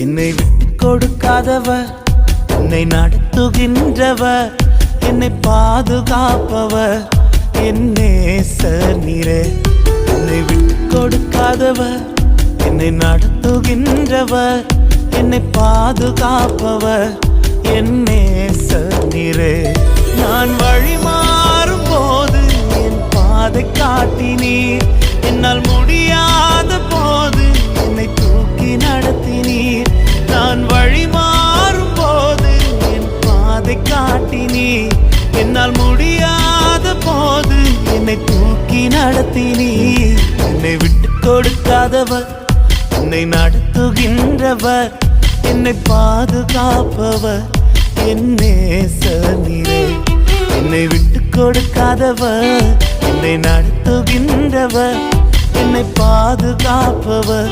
என்னை விட்டு கொடுக்காதவர், என்னை நடத்துகின்றவர், என்னை பாதுகாப்பவர் என் நேசர் நீரே. என்னை விட்டு கொடுக்காதவர், என்னை நடத்துகின்றவர், என்னை பாதுகாப்பவர் என் நேசர் நீரே. நான் வழி மாறும் போது என் பாதை காட்டினீர், என்னால் முடியாத போது என்னை தூக்கி நடத்தினீர். நான் வழி மாறும் போது என் பாதை காட்டினீர், என்னால் முடியாத போது என்னை தூக்கி நடத்தினீர். என்னை விட்டு கொடுக்காதவர், என்னை நடத்துகின்றவர், என்னை பாதுகாப்பவர் என் நேசர் நீரே. என்னை விட்டு கொடுக்காதவர், என்னை நடத்துகின்றவர், என்னை பாதுகாப்பவர்